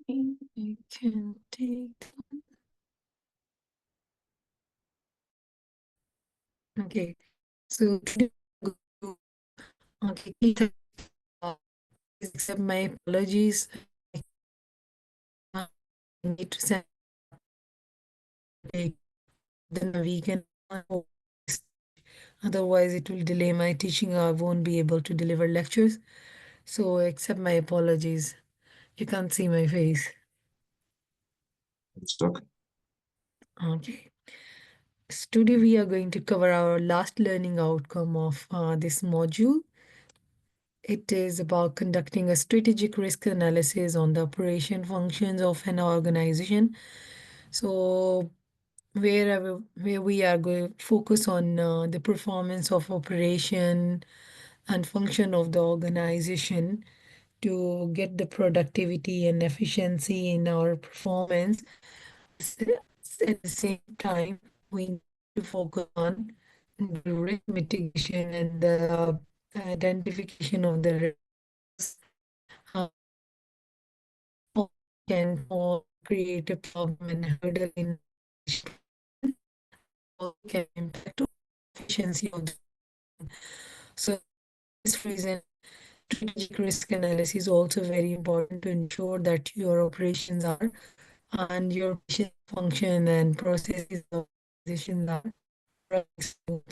Okay, you can take. Okay, so today we're going to, okay, please accept my apologies. I need to send then a week and otherwise it will delay my teaching. I won't be able to deliver lectures. So accept my apologies. You can't see my face. Stuck. Okay. So today we are going to cover our last learning outcome of this module. It is about conducting a strategic risk analysis on the operation functions of an organization. So where we are going to focus on the performance of operation and function of the organization to get the productivity and efficiency in our performance. At the same time, we need to focus on the risk mitigation and the identification of the risks. How can create a problem and hurdle in can impact efficiency of the. So this reason strategic risk analysis is also very important to ensure that your operations are and your operation function and processes of organization are running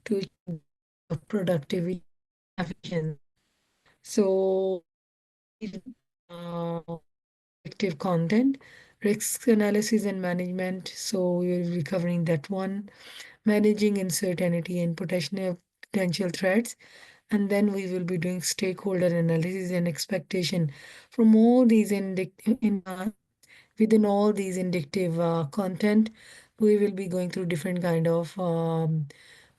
to achieve productivity efficiency. So uh, effective content, risk analysis and management. So we will be covering that one, managing uncertainty and potential threats. And then we will be doing stakeholder analysis and expectation from all these within all these indicative content. We will be going through different kind of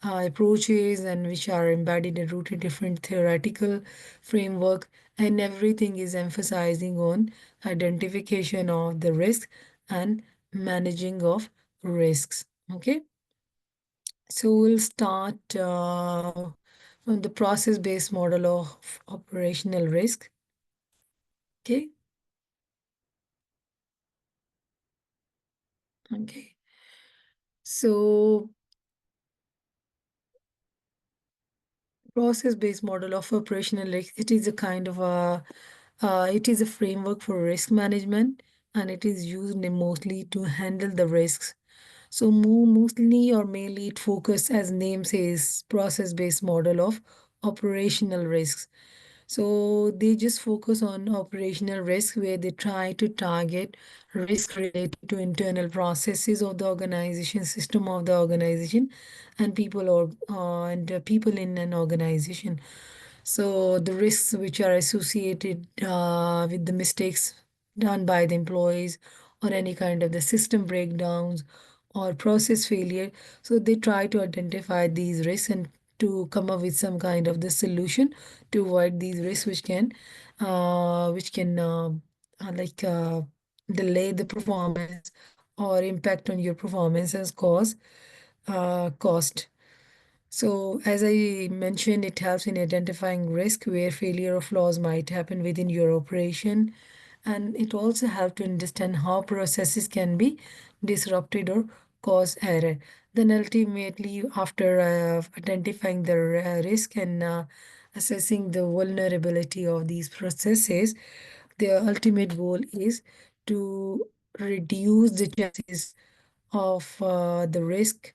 approaches and which are embedded and rooted different theoretical framework, and everything is emphasizing on identification of the risk and managing of risks. Okay, so we'll start from the process-based model of operational risk. Okay. Okay. So process-based model of operational risk, it is a kind of it is a framework for risk management, and it is used mostly to handle the risks. So mostly or mainly it focus, as name says, process-based model of operational risks. So they just focus on operational risk where they try to target risk related to internal processes of the organization, system of the organization, and people in an organization. So the risks which are associated with the mistakes done by the employees or any kind of the system breakdowns or process failure. So they try to identify these risks and to come up with some kind of the solution to avoid these risks which can like delay the performance or impact on your performance as cause cost. So, as I mentioned, it helps in identifying risk where failure or flaws might happen within your operation. And it also helps to understand how processes can be disrupted or cause error. Then ultimately, after identifying the risk and assessing the vulnerability of these processes, the ultimate goal is to reduce the chances of the risk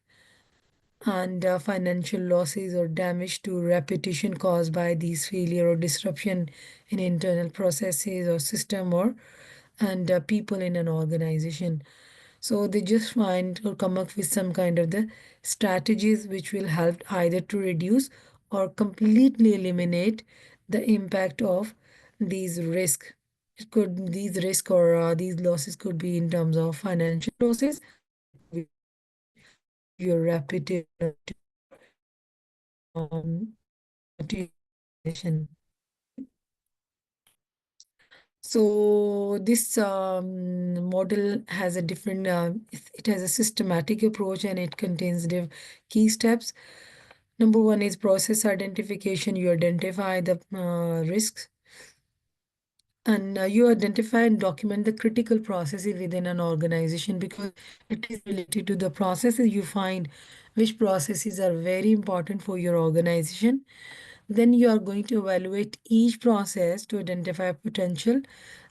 and financial losses or damage to reputation caused by these failure or disruption in internal processes or system or and people in an organization. So they just find or come up with some kind of the strategies which will help either to reduce or completely eliminate the impact of these risk. It could these risk or these losses could be in terms of financial losses, your reputation, um, motivation. So this model has a different, it has a systematic approach and it contains the key steps. Number one is process identification. You identify the risks And you identify and document the critical processes within an organization, because it is related to the processes. You find which processes are very important for your organization. Then you are going to evaluate each process to identify potential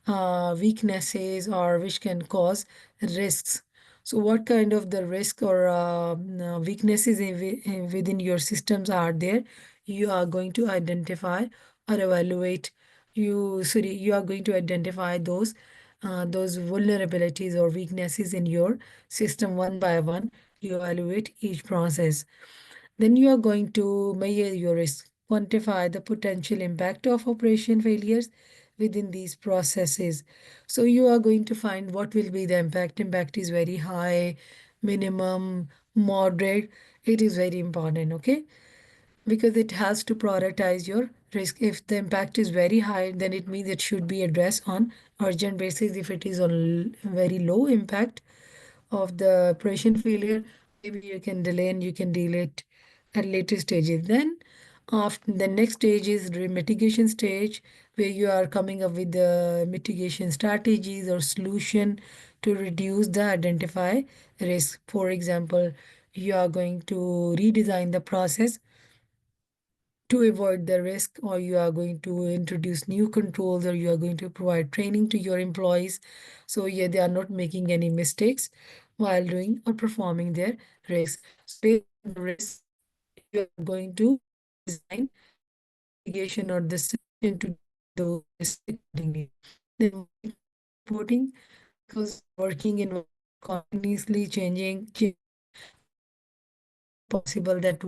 weaknesses or which can cause risks. So what kind of the risk or weaknesses within your systems are there? You are going to identify or evaluate. You are going to identify those vulnerabilities or weaknesses in your system one by one. You evaluate each process. Then you are going to measure your risk, quantify the potential impact of operation failures within these processes. So you are going to find what will be the impact. Impact is very high, minimum, moderate. It is very important, okay? Because it has to prioritize your risk. If the impact is very high, then it means it should be addressed on urgent basis. If it is on very low impact of the operation failure, maybe you can delay and you can deal it at later stages. Then after the next stage is the mitigation stage, where you are coming up with the mitigation strategies or solution to reduce the identify risk. For example, you are going to redesign the process to avoid the risk, or you are going to introduce new controls, or you are going to provide training to your employees, so yeah, they are not making any mistakes while doing or performing their risks. So based on the risk, you are going to design the mitigation or the solution to those risks accordingly. Then reporting, because working in continuously changing, possible that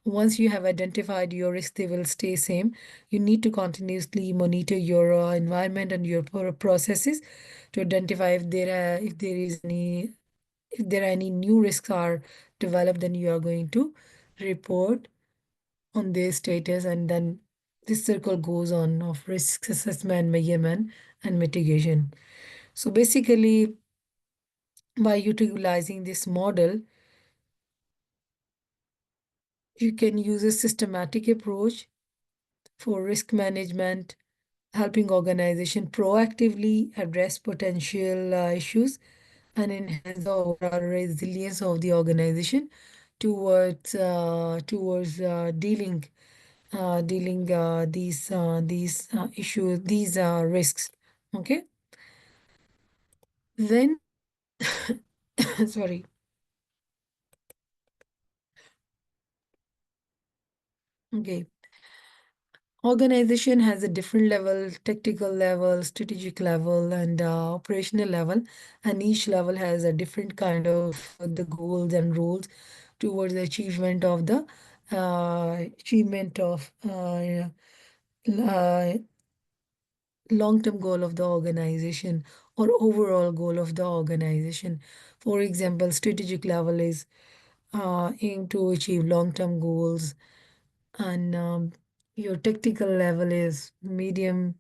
once you have identified your risk, they will stay same. You need to continuously monitor your environment and your processes to identify if there are any new risks are developed. Then you are going to report on their status, and then this circle goes on of risk assessment, measurement, and mitigation. So basically, by utilizing this model, you can use a systematic approach for risk management, helping organization proactively address potential issues and enhance the overall resilience of the organization towards dealing these issues, these risks. Okay. Then sorry. Okay. Organization has a different level, tactical level, strategic level, and operational level, and each level has a different kind of the goals and rules towards the achievement of uh, long-term goal of the organization or overall goal of the organization. For example, strategic level is aim to achieve long-term goals, and your tactical level is medium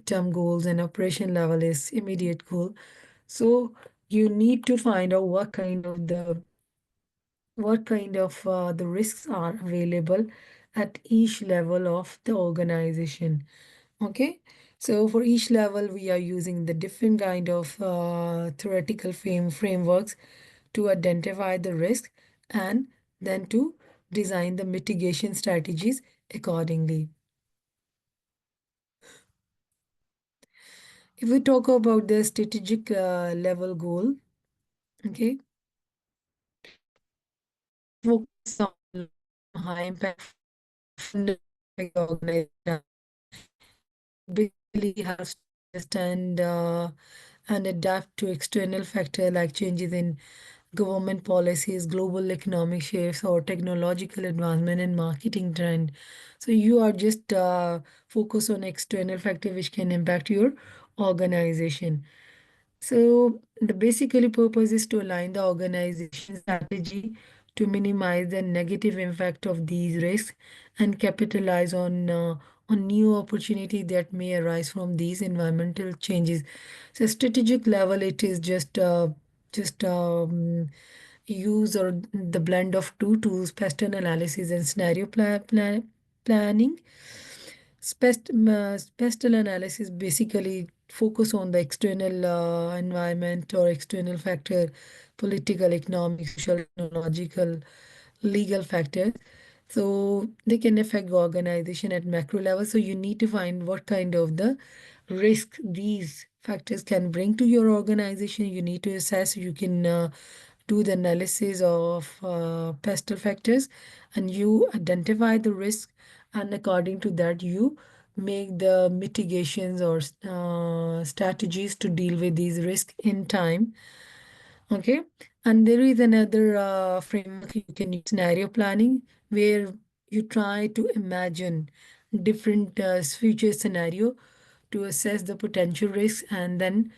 term goals, and operation level is immediate goal. So you need to find out what kind of the risks are available at each level of the organization. Okay, so for each level we are using the different kind of theoretical frameworks to identify the risk, and then to design the mitigation strategies accordingly. If we talk about the strategic level goal, okay, focus on high impact organization basically has to understand and adapt to external factors like changes in government policies, global economic shifts, or technological advancement and marketing trend. So you are just focus on external factor which can impact your organization. So the basically purpose is to align the organization strategy to minimize the negative impact of these risks and capitalize on new opportunity that may arise from these environmental changes. So strategic level, it is just use or the blend of two tools: pattern analysis and scenario planning. Spectral analysis basically focus on the external environment or external factor, political, economic, social, technological, legal factors. So they can affect the organization at macro level. So you need to find what kind of the risk these factors can bring to your organization. You need to assess. You can do the analysis of pestle factors, and you identify the risk, and according to that you make the mitigations or strategies to deal with these risks in time. Okay, and there is another framework you can use, scenario planning, where you try to imagine different future scenario to assess the potential risks and then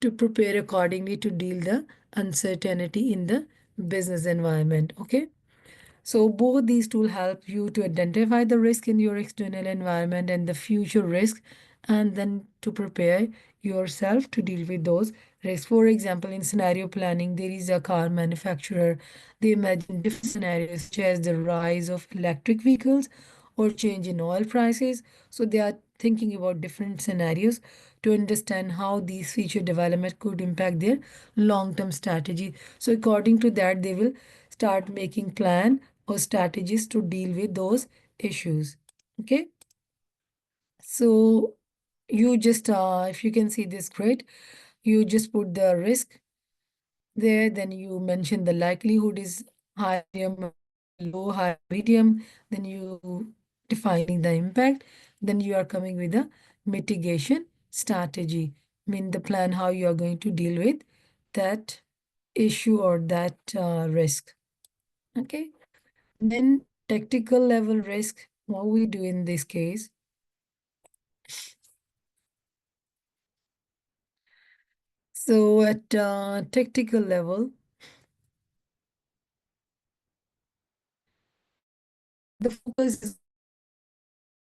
to prepare accordingly to deal the uncertainty in the business environment. Okay. So both these tools help you to identify the risk in your external environment and the future risk, and then to prepare yourself to deal with those risks. For example, in scenario planning, there is a car manufacturer. They imagine different scenarios such as the rise of electric vehicles or change in oil prices. So they are thinking about different scenarios to understand how these feature development could impact their long-term strategy. So according to that, they will start making plan or strategies to deal with those issues. Okay. So you just, if you can see this grid, you just put the risk there, then you mention the likelihood is high, medium, low, high, medium, then you defining the impact, then you are coming with a mitigation strategy, mean the plan how you are going to deal with that issue or that risk. Okay. Then tactical level risk, what we do in this case. So at tactical level, the focus is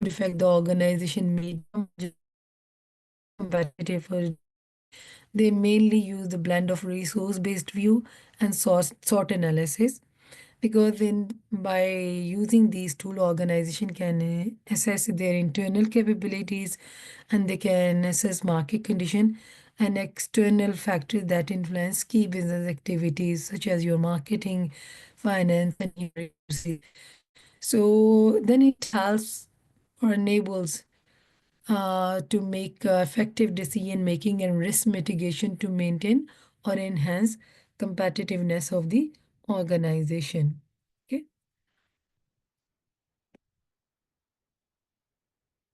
to affect the organization medium competitive. They mainly use the blend of resource-based view and sort analysis, because in by using these tool, organization can assess their internal capabilities, and they can assess market condition and external factors that influence key business activities such as your marketing, finance, and human resources. So then it helps or enables to make effective decision making and risk mitigation to maintain or enhance competitiveness of the organization. Okay.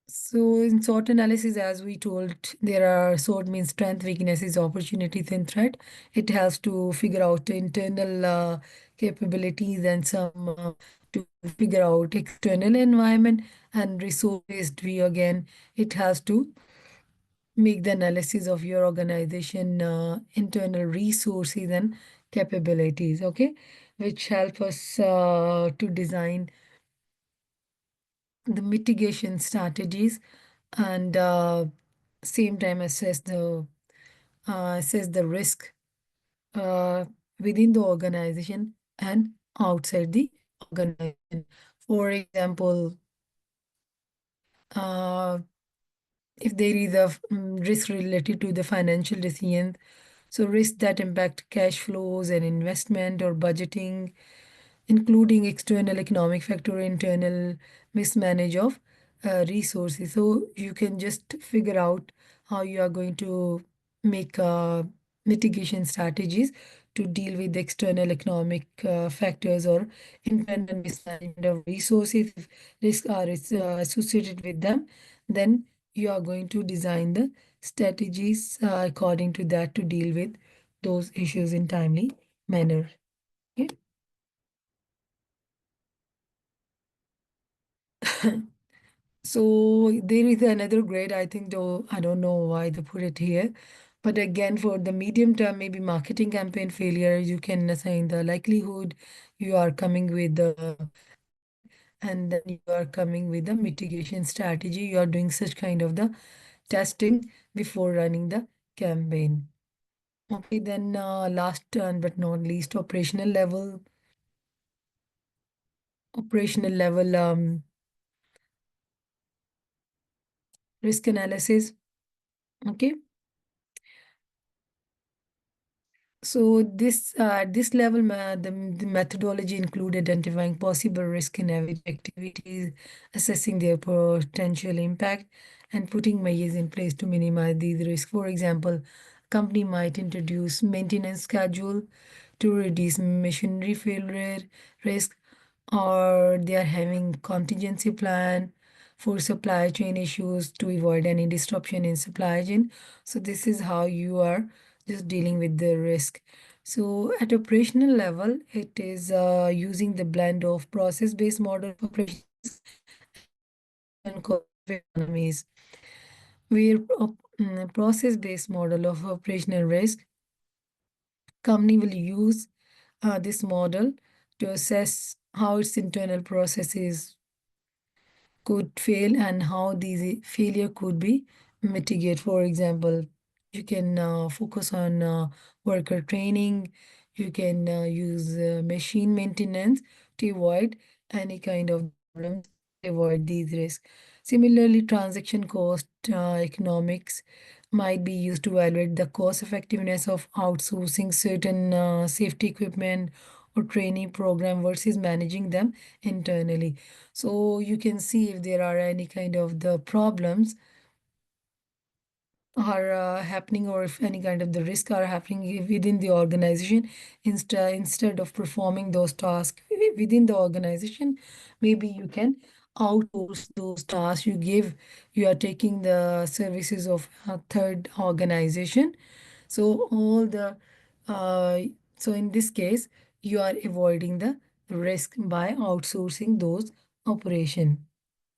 So in SWOT analysis, as we told, there are SWOT means strength, weaknesses, opportunities, and threat. It helps to figure out internal capabilities and some to figure out external environment, and resource-based view again. It has to make the analysis of your organization internal resources and capabilities. Okay, which help us to design the mitigation strategies, and same time assess the risk uh, within the organization and outside the organization. For example, uh, if there is a risk related to the financial decision, so risks that impact cash flows and investment or budgeting, including external economic factor, internal mismanage of resources. So you can just figure out how you are going to make mitigation strategies to deal with external economic factors or internal mismanagement of resources. If risks are associated with them, then you are going to design the strategies according to that to deal with those issues in timely manner. Okay. So there is another grade, I think, though I don't know why they put it here. But again, for the medium term, maybe marketing campaign failure, you can assign the likelihood you are coming with the, and then you are coming with the mitigation strategy. You are doing such kind of the testing before running the campaign. Okay, then last but not least, operational level. Operational level risk analysis. Okay. So this at this level, the methodology include identifying possible risk in everyday activities, assessing their potential impact, and putting measures in place to minimize these risks. For example, company might introduce maintenance schedule to reduce machinery failure risk, or they are having contingency plan for supply chain issues to avoid any disruption in supply chain. So this is how you are just dealing with the risk. So at operational level, it is using the blend of process-based model of operations and cost economies, where process-based model of operational risk, company will use this model to assess how its internal processes could fail and how these failure could be mitigated. For example, you can focus on worker training. You can use machine maintenance to avoid any kind of problems, avoid these risks. Similarly, transaction cost economics might be used to evaluate the cost effectiveness of outsourcing certain safety equipment or training program versus managing them internally. So you can see if there are any kind of the problems are happening, or if any kind of the risk are happening within the organization. Instead of performing those tasks within the organization, maybe you can outsource those tasks. You are taking the services of a third organization. So all the uh, so in this case, you are avoiding the risk by outsourcing those operation.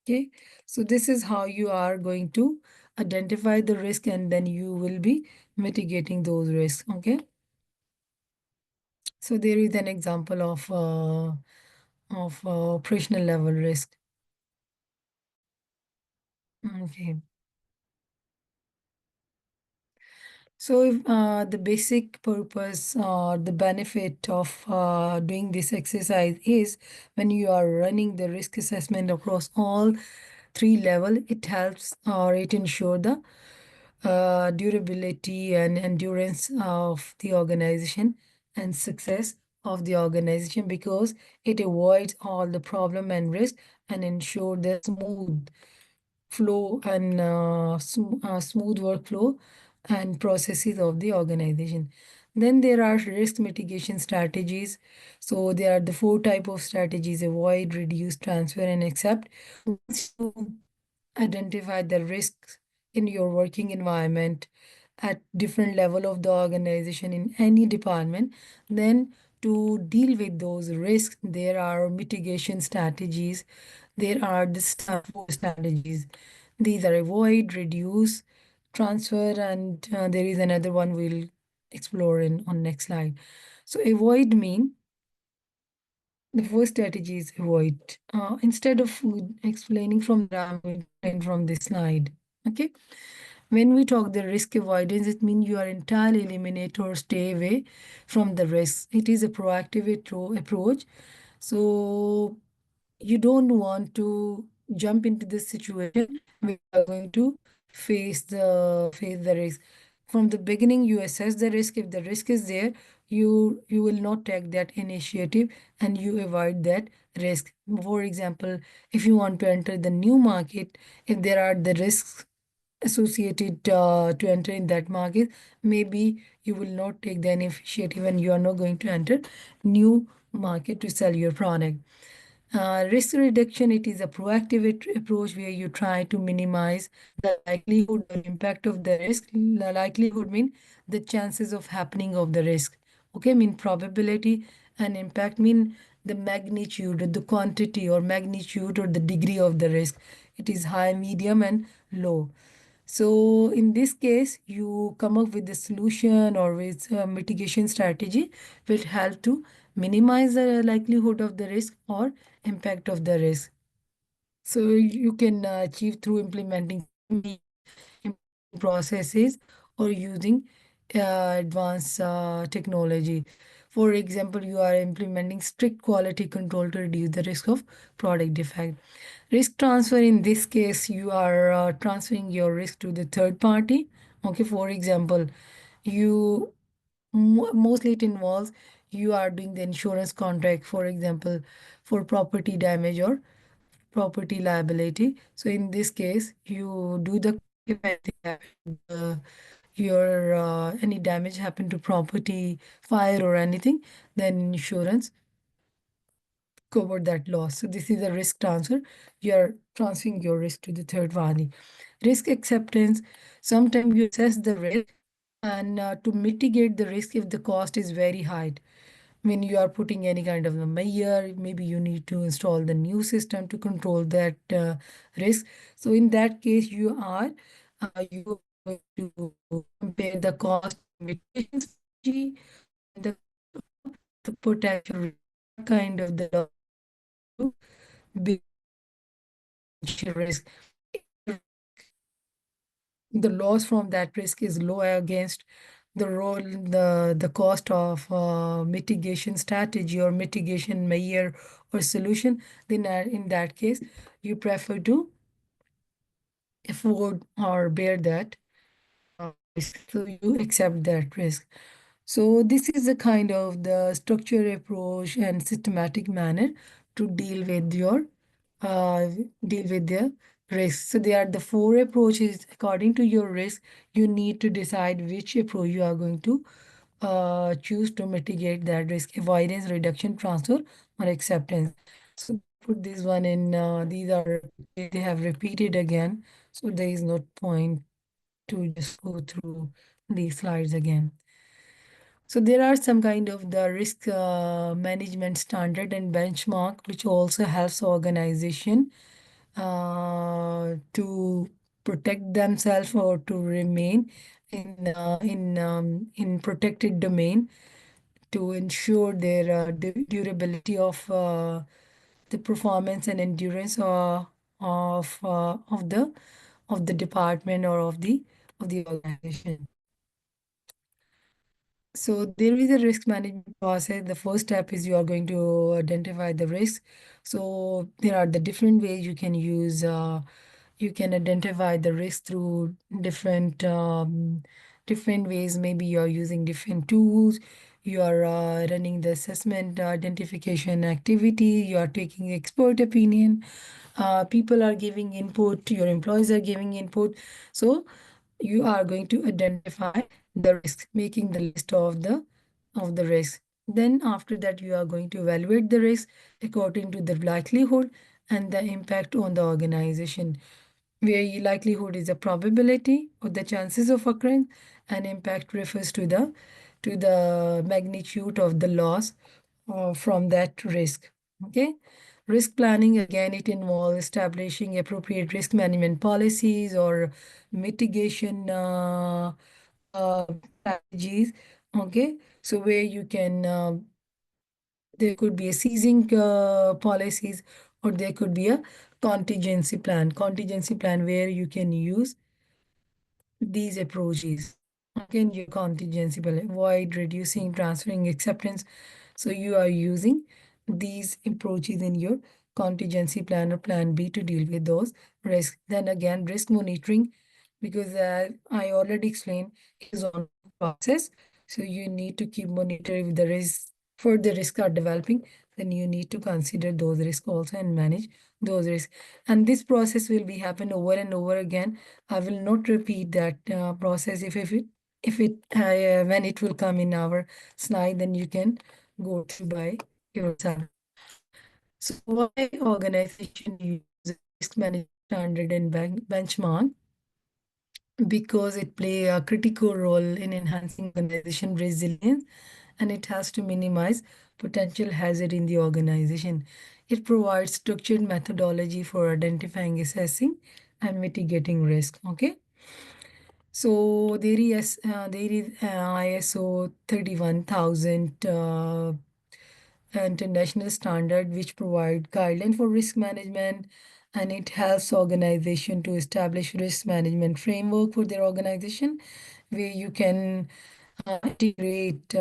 Okay, so this is how you are going to identify the risk, and then you will be mitigating those risks. Okay, so there is an example of operational level risk. Okay. So, if, the basic purpose or the benefit of doing this exercise is when you are running the risk assessment across all three level, it helps or it ensure the durability and endurance of the organization and success of the organization, because it avoids all the problem and risk and ensure the smooth flow and smooth workflow and processes of the organization. Then there are risk mitigation strategies. So there are the four type of strategies: avoid, reduce, transfer, and accept. Once you identify the risks in your working environment at different level of the organization in any department, then to deal with those risks, there are mitigation strategies. There are the four strategies. These are avoid, reduce, transfer, and there is another one we'll explore in on next slide. So avoid mean the first strategy is avoid. Instead of explaining from that, I'm going to explain from this slide. Okay. When we talk the risk avoidance, it means you are entirely eliminate or stay away from the risk. It is a proactive approach. So you don't want to jump into this situation where you are going to face the risk. From the beginning, you assess the risk. If the risk is there, you will not take that initiative and you avoid that risk. For example, if you want to enter the new market, if there are the risks associated to enter in that market, maybe you will not take the initiative and you are not going to enter new market to sell your product. Risk reduction, it is a proactive approach where you try to minimize the likelihood or impact of the risk. The likelihood mean the chances of happening of the risk. Okay, mean probability, and impact mean the magnitude or the quantity or magnitude or the degree of the risk. It is high, medium, and low. So in this case, you come up with the solution or with a mitigation strategy which help to minimize the likelihood of the risk or impact of the risk. So you can achieve through implementing processes or using advanced technology. For example, you are implementing strict quality control to reduce the risk of product defect. Risk transfer, in this case, you are transferring your risk to the third party. Okay, for example, you mostly it involves you are doing the insurance contract, for example, for property damage or property liability. So in this case, you do the if anything happen, your any damage happen to property, fire or anything, then insurance cover that loss. So this is a risk transfer. You are transferring your risk to the third party. Risk acceptance. Sometimes you assess the risk and to mitigate the risk if the cost is very high. When you are putting any kind of a measure, maybe you need to install the new system to control that risk. So in that case, you are going to compare the cost mitigation strategy and the potential risk. What kind of the loss to be potential risk. The loss from that risk is low against the cost of mitigation strategy or mitigation measure or solution, then in that case you prefer to afford or bear that risk, so you accept that risk. So this is the kind of the structured approach and systematic manner to uh, deal with the risk. So there are the four approaches according to your risk. You need to decide which approach you are going to choose to mitigate that risk: avoidance, reduction, transfer, or acceptance. So put this one in. These are they have repeated again, so there is no point to just go through these slides again. So there are some kind of the risk management standard and benchmark, which also helps organization to protect themselves or to remain in protected domain to ensure their durability of the performance and endurance of the department or of the organization. So there is a risk management process. The first step is you are going to identify the risk. So there are the different ways you can use. You can identify the risk through different ways. Maybe you are using different tools. You are running the assessment identification activity. You are taking expert opinion. People are giving input. Your employees are giving input. So you are going to identify the risk, making the list of the risk. Then after that, you are going to evaluate the risk according to the likelihood and the impact on the organization, where likelihood is the probability or the chances of occurrence, and impact refers to the magnitude of the loss from that risk. Okay. Risk planning, again, it involves establishing appropriate risk management policies or mitigation uh, strategies. Okay. So where you can there could be a seizing policies, or there could be a contingency plan where you can use these approaches. Again, your contingency plan: avoid, reducing, transferring, acceptance. So you are using these approaches in your contingency plan or plan B to deal with those risks. Then again, risk monitoring, because I already explained, is on process. So you need to keep monitoring the risks. Further risks are developing, then you need to consider those risks also and manage those risks. And this process will be happen over and over again. I will not repeat that process. If it when it will come in our slide, then you can go through by yourself. So why organization use risk management standard and benchmark? Because it play a critical role in enhancing organization resilience, and it has to minimize potential hazard in the organization. It provides structured methodology for identifying, assessing, and mitigating risk. Okay. So there is ISO 31000 international standard which provide guideline for risk management, and it helps organization to establish risk management framework for their organization, where you can integrate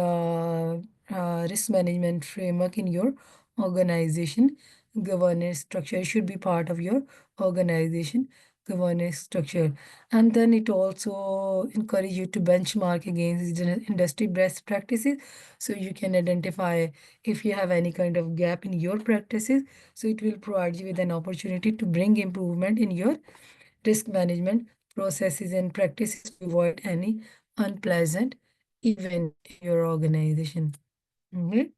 risk management framework in your organization. Governance structure should be part of your organization governance structure. And then it also encourage you to benchmark against the industry best practices. So you can identify if you have any kind of gap in your practices. So it will provide you with an opportunity to bring improvement in your risk management processes and practices to avoid any unpleasant event in your organization. Okay.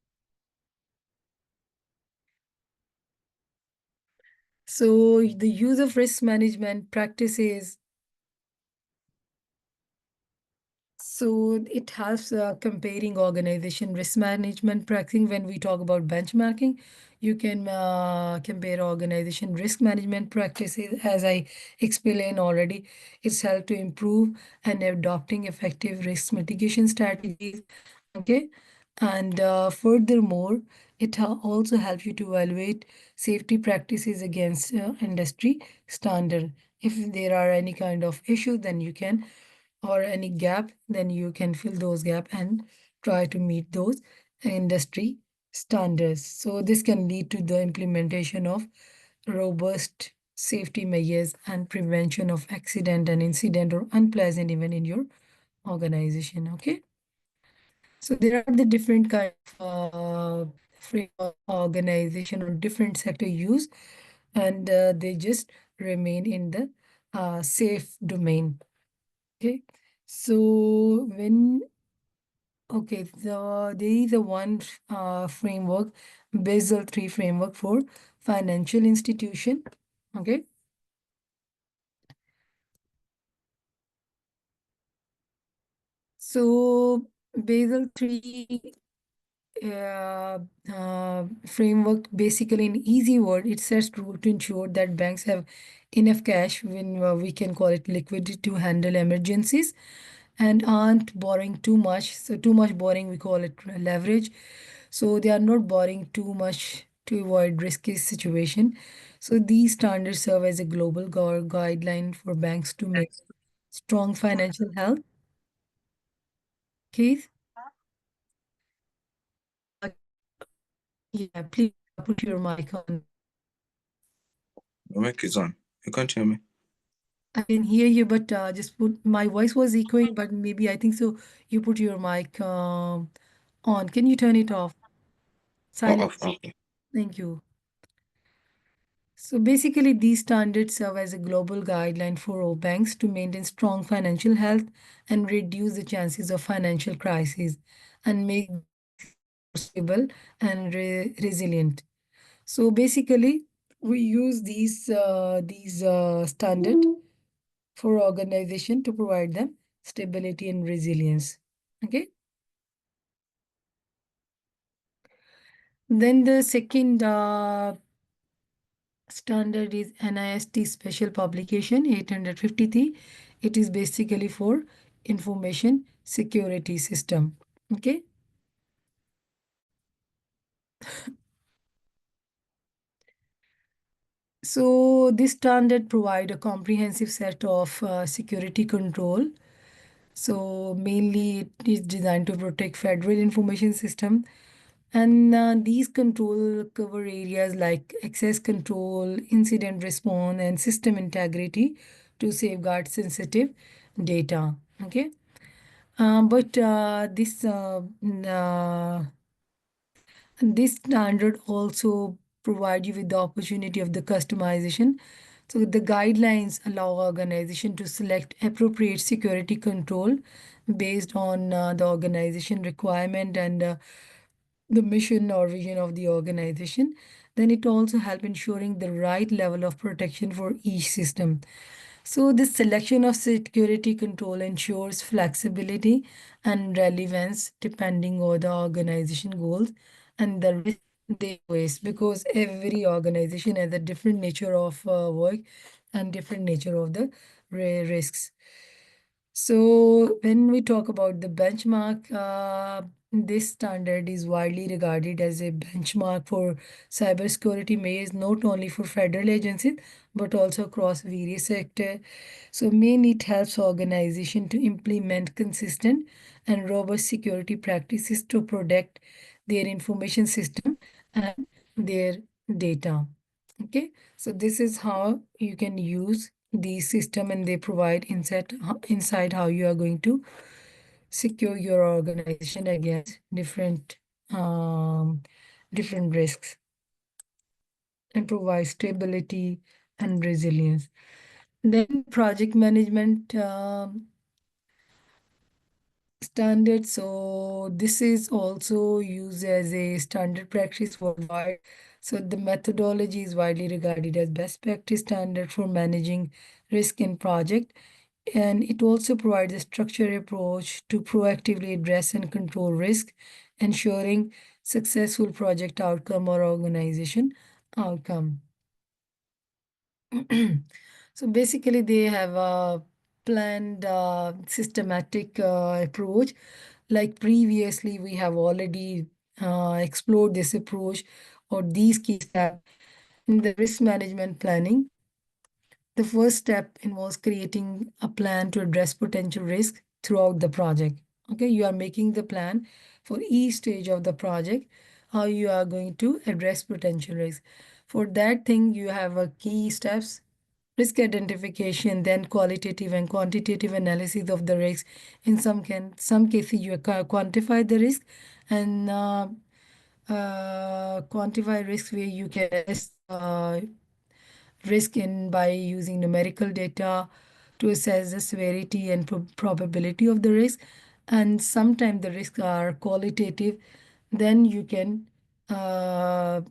So the use of risk management practices, so it helps comparing organization risk management practicing. When we talk about benchmarking, you can compare organization risk management practices. As I explained already, it's helped to improve and adopting effective risk mitigation strategies. Okay. And furthermore, it also helps you to evaluate safety practices against industry standard. If there are any kind of issue, then you can, or any gap, then you can fill those gap and try to meet those industry standards. So this can lead to the implementation of robust safety measures and prevention of accident and incident or unpleasant event in your organization. Okay. So there are the different kind of framework organization or different sector use, and they just remain in the safe domain. Okay. So when there is a one framework, Basel III framework for financial institution. Okay. So Basel III framework, basically in easy word, it sets rule to ensure that banks have enough cash, when we can call it liquidity, to handle emergencies and aren't borrowing too much. So too much borrowing, we call it leverage. So they are not borrowing too much to avoid risky situation. So these standards serve as a global guideline for banks to make strong financial health. Keith, uh, yeah, please put your mic on. The mic is on. You can't hear me. I can hear you, but just put, my voice was echoing, but maybe I think so. You put your mic on. Can you turn it off? Oh, Silent. okay. Thank you. So basically, these standards serve as a global guideline for all banks to maintain strong financial health and reduce the chances of financial crises and make stable and resilient. So basically, we use these standard for organization to provide them stability and resilience. Okay. Then the second standard is NIST Special Publication 853. It is basically for information security system. Okay. So this standard provide a comprehensive set of security control. So mainly it is designed to protect federal information system. And these control cover areas like access control, incident response, and system integrity to safeguard sensitive data. Okay. But this standard also provide you with the opportunity of the customization. So the guidelines allow organization to select appropriate security control based on the organization requirement and the mission or vision of the organization. Then it also help ensuring the right level of protection for each system. So this selection of security control ensures flexibility and relevance depending on the organization goals and the risk they face, because every organization has a different nature of work and different nature of the risks. So when we talk about the benchmark, This standard is widely regarded as a benchmark for cybersecurity measures, not only for federal agencies, but also across various sectors. So mainly it helps organizations to implement consistent and robust security practices to protect their information system and their data. Okay, so this is how you can use the system, and they provide inside how you are going to secure your organization against um, different risks and provide stability and resilience. Then project management standard. So this is also used as a standard practice worldwide. So the methodology is widely regarded as best practice standard for managing risk in project. And it also provides a structured approach to proactively address and control risk, ensuring successful project outcome or organization outcome. So basically, they have a planned, systematic approach. Like previously, we have already explored this approach or these key steps in the risk management planning. The first step involves creating a plan to address potential risk throughout the project. Okay, you are making the plan for each stage of the project, how you are going to address potential risk. For that thing, you have a key steps: risk identification, then qualitative and quantitative analysis of the risk. In some cases, you quantify the risk, and quantify risk where you can assess risk in by using numerical data to assess the severity and probability of the risk. And sometimes the risks are qualitative. Then you can uh,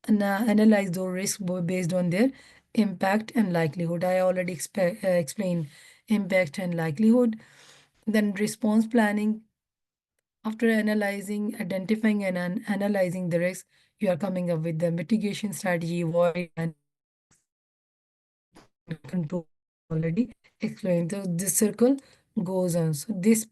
analyze those risks based on their impact and likelihood. I already explained impact and likelihood. Then response planning. After analyzing, identifying, and analyzing the risk, you are coming up with the mitigation strategy, avoid control. I already explained. So this circle goes on. So this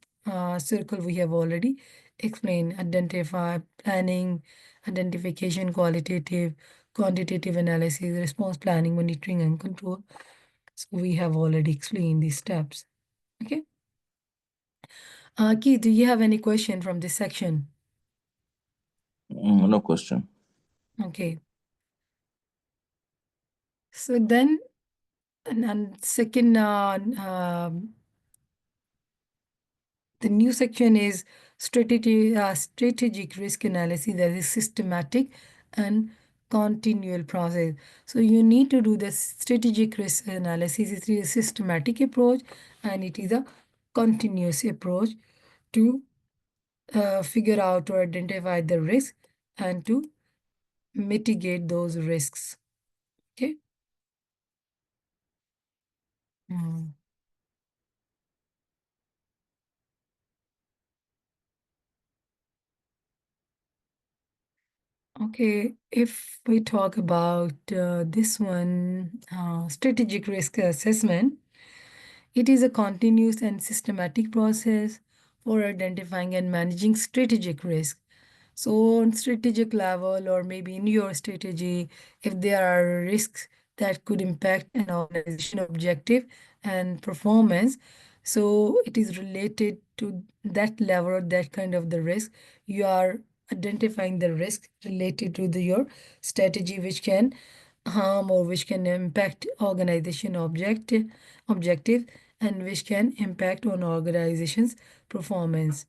circle we have already explained: identify, planning, identification, qualitative, quantitative analysis, response planning, monitoring, and control. So we have already explained these steps. Okay. Keith, do you have any question from this section? No question. Okay. So then, and second, the new section is strategic risk analysis, that is systematic and continual process. So you need to do the strategic risk analysis. It is a systematic approach and it is a continuous approach to figure out or identify the risk and to mitigate those risks. Okay. Mm. Okay, if we talk about this one, strategic risk assessment, it is a continuous and systematic process for identifying and managing strategic risk. So, on strategic level, or maybe in your strategy, if there are risks that could impact an organization objective and performance, so it is related to that level or that kind of the risk. You are identifying the risk related to your strategy, which can harm or which can impact organization objective and which can impact on organization's performance.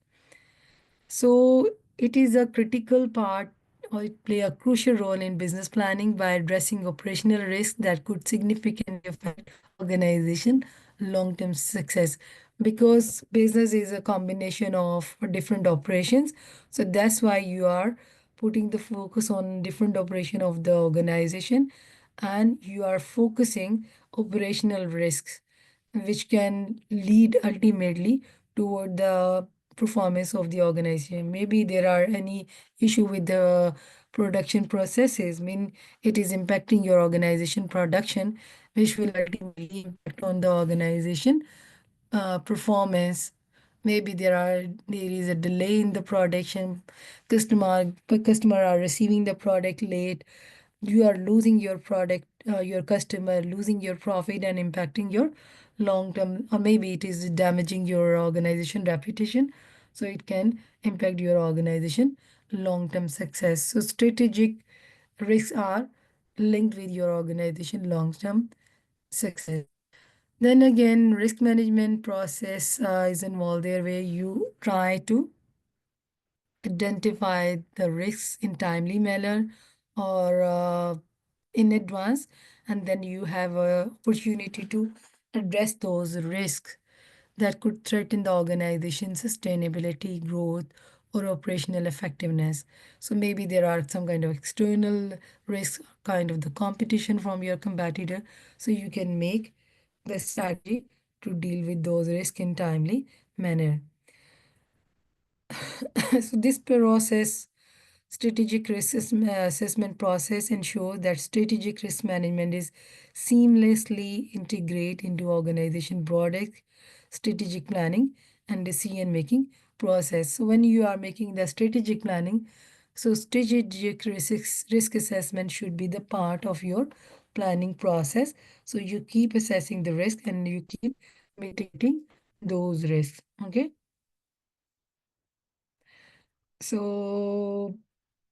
So it is a critical part, or it play a crucial role in business planning by addressing operational risks that could significantly affect organization long-term success. Because business is a combination of different operations, so that's why you are putting the focus on different operation of the organization, and you are focusing operational risks which can lead ultimately toward the performance of the organization. Maybe there are any issue with the production processes, mean it is impacting your organization production, which will ultimately impact on the organization performance Maybe there is a delay in the production. Customer are receiving the product late. You are losing your product, your customer losing your profit and impacting your long term, or maybe it is damaging your organization reputation. So it can impact your organization long term success. So strategic risks are linked with your organization long term success. Then again, risk management process is involved there where you try to identify the risks in timely manner or in advance, and then you have a opportunity to address those risks that could threaten the organization's sustainability, growth, or operational effectiveness. So maybe there are some kind of external risks, kind of the competition from your competitor. So you can make the strategy to deal with those risks in timely manner. So this process, strategic risk assessment process ensures that strategic risk management is seamlessly integrated into organization broader strategic planning and decision making process. So when you are making the strategic planning, so strategic risk assessment should be the part of your planning process. So you keep assessing the risk and you keep mitigating those risks. Okay. So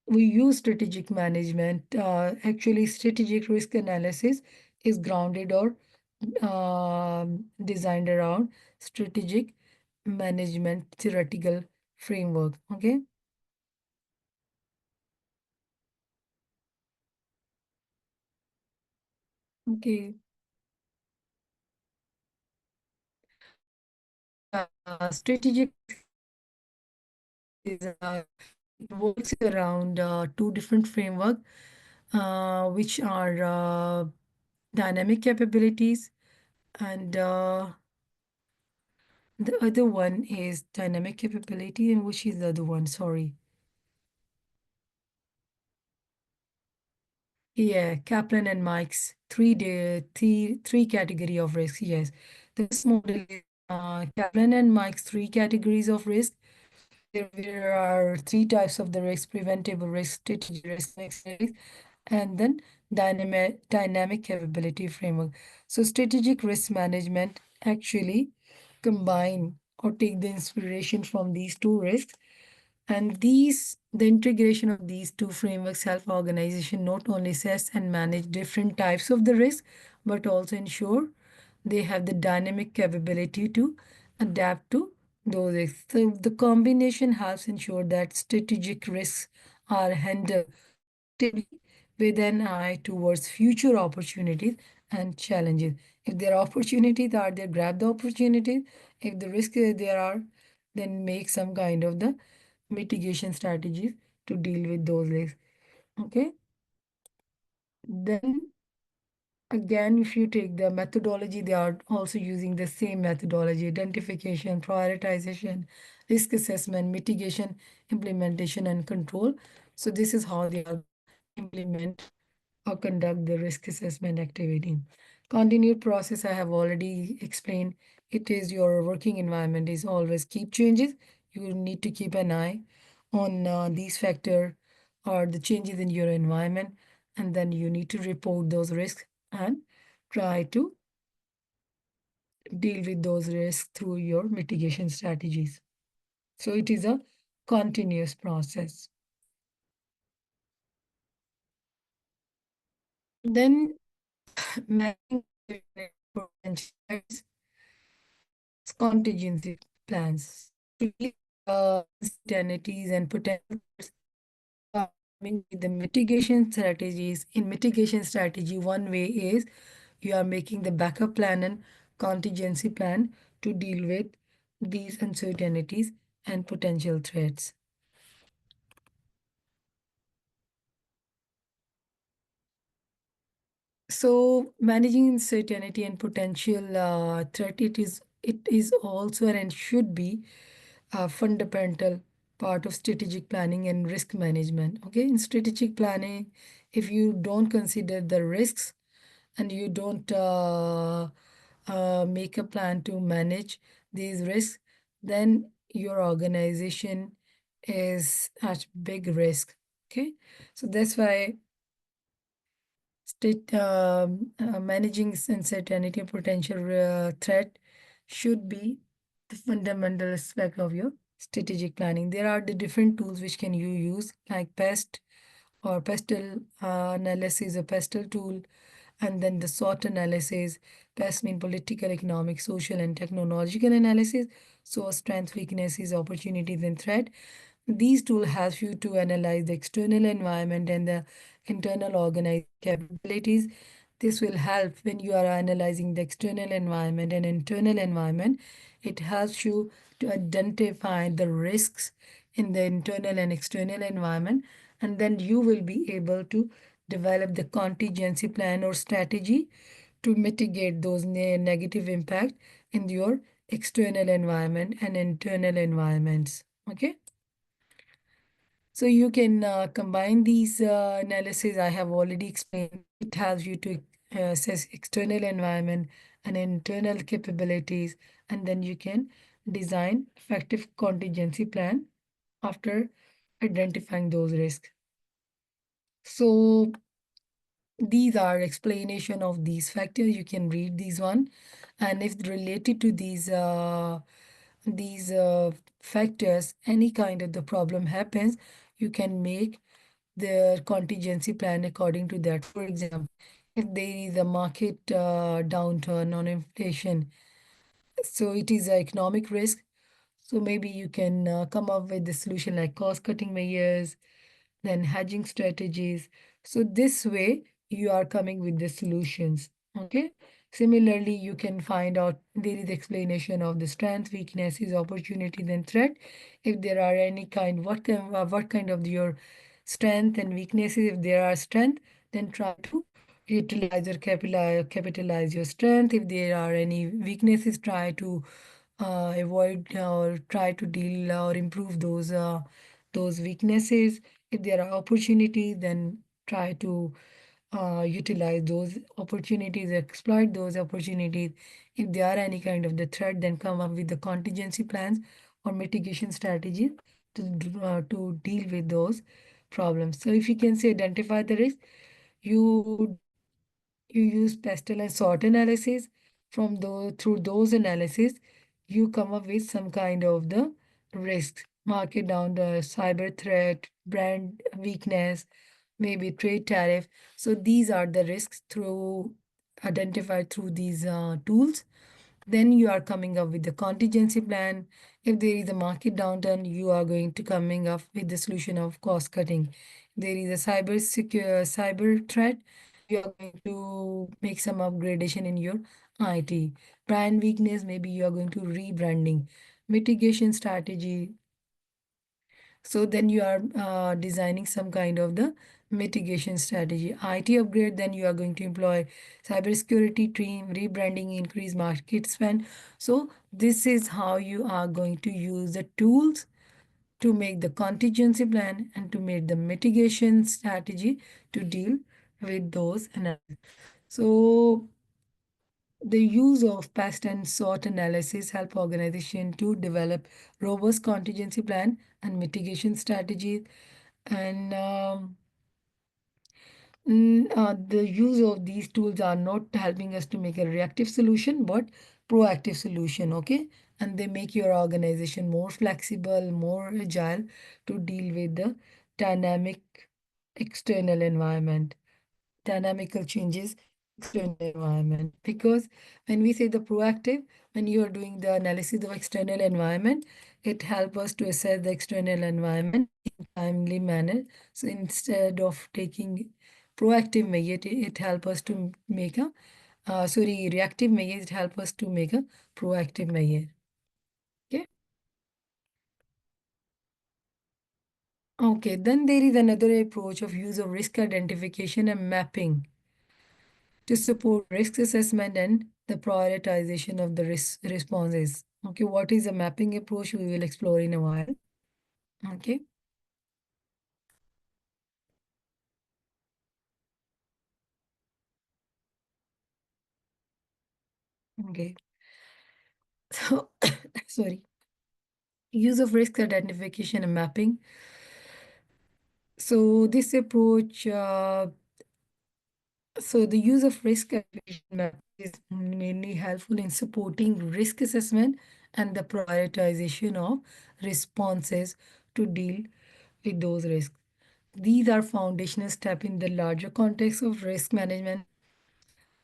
we use strategic management. Actually, strategic risk analysis is grounded or designed around strategic management theoretical framework. Okay. Okay. Strategic is it works around two different framework, which are dynamic capabilities and the other one is dynamic capability, and which is the other one? Sorry. Yeah, Kaplan and Mike's three category of risk. Yes, this model is Kaplan and Mike's three categories of risk. There are three types of the risk: preventable risk, strategic risk, and external risk, and then dynamic capability framework. So strategic risk management actually combine or take the inspiration from these two risks, and the integration of these two frameworks help organization not only assess and manage different types of the risk, but also ensure they have the dynamic capability to adapt to those risks. So the combination helps ensure that strategic risks are handled proactively with an eye towards future opportunities and challenges. If there are opportunities, are there, grab the opportunities. If the risk is there are, then make some kind of the mitigation strategies to deal with those risks. Okay. Then again, if you take the methodology, they are also using the same methodology: identification, prioritization, risk assessment, mitigation, implementation, and control. So this is how they are implement or conduct the risk assessment activity. Continued process, I have already explained. It is your working environment is always keep changes. You need to keep an eye on these factors or the changes in your environment, and then you need to report those risks and try to deal with those risks through your mitigation strategies. So it is a continuous process. Then managing potential contingency plans. Uncertainties and potential the mitigation strategies. In mitigation strategy, one way is you are making the backup plan and contingency plan to deal with these uncertainties and potential threats. So managing uncertainty and potential threat, it is also and should be a fundamental part of strategic planning and risk management. Okay, in strategic planning, if you don't consider the risks and you don't make a plan to manage these risks, then your organization is at big risk. Okay, so that's why managing uncertainty and potential threat should be the fundamental aspect of your strategic planning. There are the different tools which can you use, like pest or pestle analysis, a pestle tool, and then the SWOT analysis. Pest mean political, economic, social, and technological analysis. So strength, weaknesses, opportunities, and threat. These tools help you to analyze the external environment and the internal organizing capabilities. This will help when you are analyzing the external environment and internal environment. It helps you to identify the risks in the internal and external environment, and then you will be able to develop the contingency plan or strategy to mitigate those negative impact in your external environment and internal environments. Okay. So you can combine these analysis I have already explained. It helps you to assess external environment and internal capabilities, and then you can design effective contingency plan after identifying those risks. So these are explanation of these factors. You can read these one, and if related to these factors, any kind of the problem happens, you can make the contingency plan according to that. For example, if there is a market downturn on inflation, so it is an economic risk. So maybe you can come up with the solution like cost cutting measures, then hedging strategies. So this way you are coming with the solutions. Okay. Similarly, you can find out there is explanation of the strength, weaknesses, opportunities, and threat. If there are any kind, what kind of your strength and weaknesses. If there are strength, then try to utilize or capitalize your strength. If there are any weaknesses, try to avoid or try to deal or improve those weaknesses. If there are opportunities, then try to utilize those opportunities, exploit those opportunities. If there are any kind of the threat, then come up with the contingency plans or mitigation strategies to deal with those problems. So if you can say identify the risk, you you use pestle and sort analysis. From those through those analysis, you come up with some kind of the risk, mark it down the cyber threat, brand weakness, maybe trade tariff. So these are the risks through identified through these tools. Then you are coming up with the contingency plan. If there is a market downturn, you are going to coming up with the solution of cost cutting. There is a cyber threat, you are going to make some upgradation in your IT. Brand weakness, maybe you are going to rebranding. Mitigation strategy, so then you are designing some kind of the mitigation strategy. IT upgrade, then you are going to employ cybersecurity team, rebranding, increase market spend. So this is how you are going to use the tools to make the contingency plan and to make the mitigation strategy to deal with those analysis. So the use of pest and SWOT analysis help organization to develop robust contingency plan and mitigation strategies. And the use of these tools are not helping us to make a reactive solution, but proactive solution. Okay, and they make your organization more flexible, more agile to deal with the dynamic external environment, dynamical changes external environment. Because when we say the proactive, when you are doing the analysis of external environment, it helps us to assess the external environment in timely manner. So instead of taking proactive measure, it helps us to make a reactive measure, it helps us to make a proactive measure. Okay. Okay, then there is another approach of use of risk identification and mapping to support risk assessment and the prioritization of the risk responses. Okay, what is a mapping approach? We will explore in a while. Okay, okay. So, sorry. Use of risk identification and mapping. So this approach, so the use of risk identification mapping is mainly helpful in supporting risk assessment and the prioritization of responses to deal with those risks. These are foundational steps in the larger context of risk management.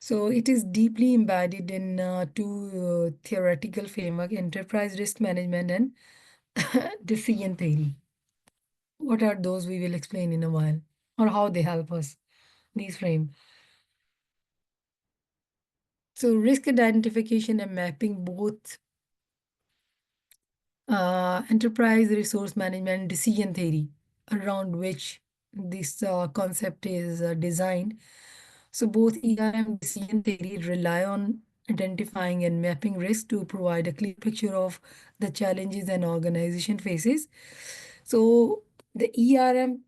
So it is deeply embedded in two theoretical framework, enterprise risk management and decision theory. What are those? We will explain in a while, or how they help us, these frame. So risk identification and mapping, both enterprise resource management decision theory, around which this concept is designed. So both ERM decision theory rely on identifying and mapping risk to provide a clear picture of the challenges an organization faces. So the ERM,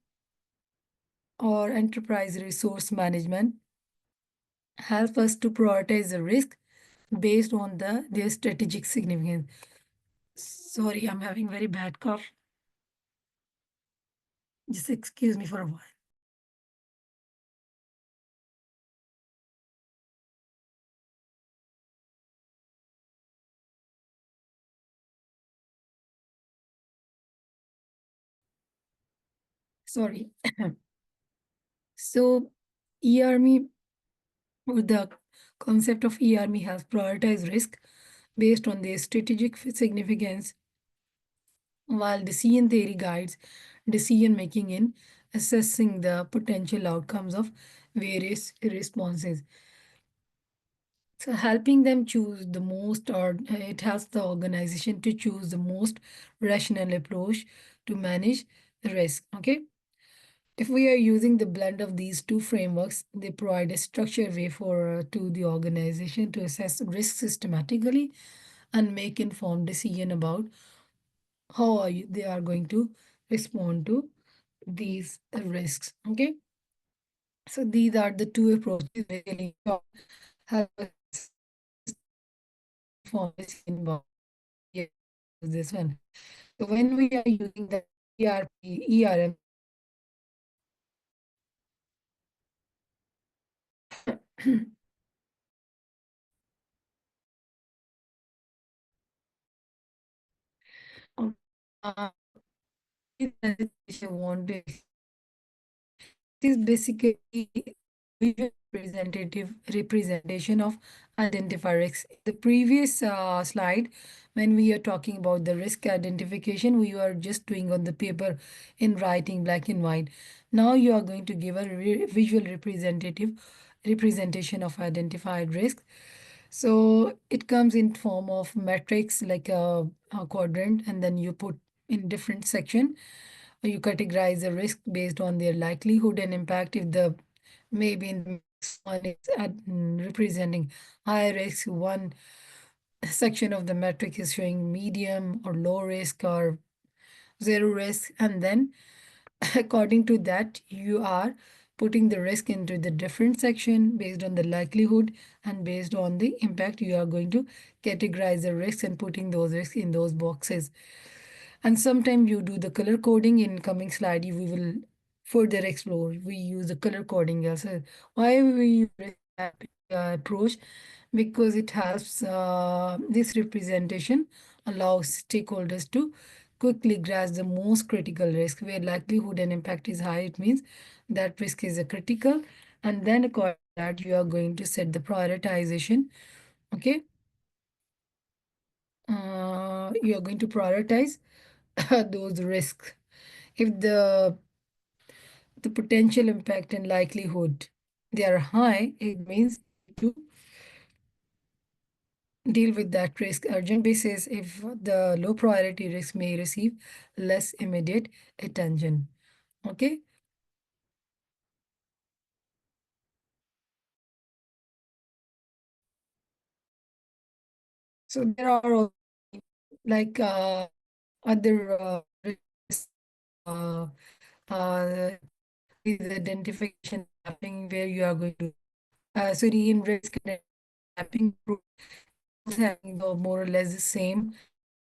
or enterprise resource management, help us to prioritize the risk based on their strategic significance. Sorry, I'm having very bad cough. Just excuse me for a while. Sorry. So ERME, or the concept of ERME, has prioritized risk based on their strategic significance, while decision theory guides decision making in assessing the potential outcomes of various responses. So helping them choose the most, or it helps the organization to choose the most rational approach to manage the risk. Okay. If we are using the blend of these two frameworks, they provide a structured way for to the organization to assess risk systematically and make informed decision about how they are going to respond to these risks. Okay. So these are the two approaches really help us inform decision about this one. So when we are using the ERM, uh, want to, it is basically visual representation of identifier risks. The previous slide, when we are talking about the risk identification, we were just doing on the paper in writing, black and white. Now you are going to give a visual representation of identified risk. So it comes in form of matrix, like a quadrant, and then you put in different section. You categorize the risk based on their likelihood and impact. If the maybe in the next one is representing high risk, one section of the metric is showing medium or low risk or zero risk, and then according to that you are putting the risk into the different section based on the likelihood, and based on the impact you are going to categorize the risks and putting those risks in those boxes. And sometimes you do the color coding. In coming slide we will further explore. We use the color coding as a, why we use that approach, because it helps, this representation allows stakeholders to quickly grasp the most critical risk. Where likelihood and impact is high, it means that risk is a critical, and then according to that you are going to set the prioritization. Okay. You are going to prioritize those risks. If the potential impact and likelihood they are high, it means to deal with that risk urgent basis. If the low priority risk may receive less immediate attention. Okay. So there are like other risks, uh, uh, is identification mapping, where you are going to sorry, in risk mapping, having the more or less the same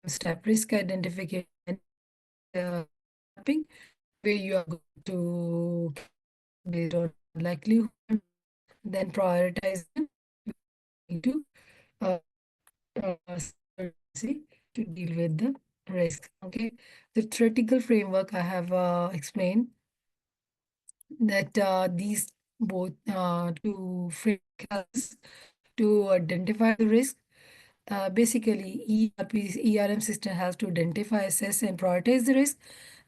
step risk identification and risk mapping, where you are going to categorize based on likelihood, then prioritization to uh, set urgency to deal with the risk. Okay, the theoretical framework I have explained that these both two framework helps to identify the risk. Basically, ERM system has to identify, assess, and prioritize the risk,